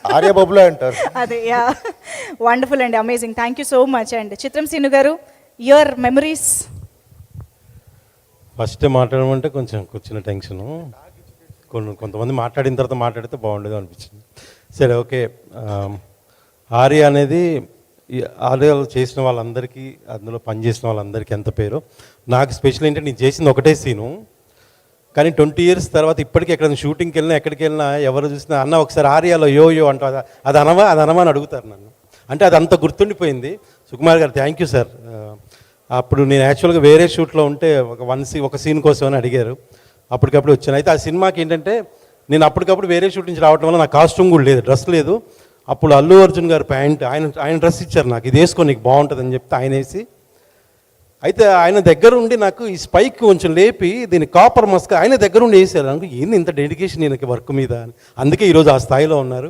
ఆర్య బబులా అంటారు. అదే yeah, wonderful అండి, amazing, thank you so much. And చిత్రం సీను గారు, యువర్ మెమరీస్. ఫస్ట్ మాట్లాడమంటే కొంచెం కూర్చున్న టెన్షను, కొంతమంది మాట్లాడిన తర్వాత మాట్లాడితే బాగుండేది అనిపించింది. సరే ఓకే. ఆర్య అనేది ఆర్యలో చేసిన వాళ్ళందరికీ, అందులో పనిచేసిన వాళ్ళందరికీ ఎంత పేరు. నాకు స్పెషల్ ఏంటంటే నేను చేసింది ఒకటే సీను, కానీ 20 years తర్వాత ఇప్పటికీ ఎక్కడైనా షూటింగ్కి వెళ్ళినా ఎక్కడికి వెళ్ళినా ఎవరు చూసినా అన్న ఒకసారి ఆర్యాలో యో యో అంటూ అది అనవా అని అడుగుతారు నన్ను. అంటే అది అంత గుర్తుండిపోయింది. సుకుమార్ గారు థ్యాంక్ యూ సార్. అప్పుడు నేను యాక్చువల్గా వేరే షూట్లో ఉంటే ఒక సీన్ కోసం అని అడిగారు, అప్పటికప్పుడు వచ్చాను. అయితే ఆ సినిమాకి ఏంటంటే నేను అప్పటికప్పుడు వేరే షూట్ నుంచి రావడం వల్ల నాకు కాస్ట్యూమ్ కూడా లేదు, డ్రెస్ లేదు. అప్పుడు అల్లు అర్జున్ గారు ప్యాంట్ ఆయన డ్రెస్ ఇచ్చారు నాకు, ఇది వేసుకో నీకు బాగుంటుంది అని చెప్తే ఆయన వేసి, అయితే ఆయన దగ్గర ఉండి నాకు ఈ స్పైక్ కొంచెం లేపి దీన్ని కాపర్ మస్క్ ఆయన దగ్గర ఉండి వేసారు. నాకు ఏంది ఇంత డెడికేషన్ ఈయనకి వర్క్ మీద, అందుకే ఈరోజు ఆ స్థాయిలో ఉన్నారు.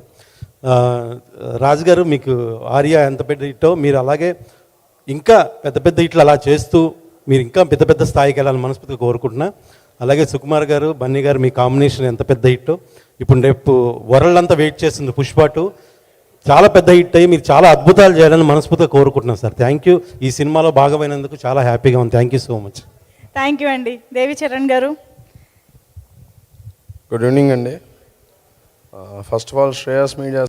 రాజు గారు, మీకు ఆర్య ఎంత పెద్ద హిట్టో మీరు అలాగే ఇంకా పెద్ద పెద్ద హిట్లు అలా చేస్తూ మీరు ఇంకా పెద్ద పెద్ద స్థాయికి వెళ్ళాలని మనస్ఫూర్తిగా కోరుకుంటున్నా. అలాగే సుకుమార్ గారు, బన్నీ గారు, మీ కాంబినేషన్ ఎంత పెద్ద హిట్టో. ఇప్పుడు రేపు వరల్డ్ అంతా వెయిట్ చేస్తుంది పుష్ప 2, చాలా పెద్ద హిట్ అయ్యి మీరు చాలా అద్భుతాలు చేయాలని మనస్ఫూర్తిగా కోరుకుంటున్నాను సార్. Thank you. ఈ సినిమాలో భాగమైనందుకు చాలా హ్యాపీగా ఉంది. Thank you so much. Thank you అండి. దేవిచరణ్ గారు. గుడ్ ఈవినింగ్ అండి. First of all Shreyas media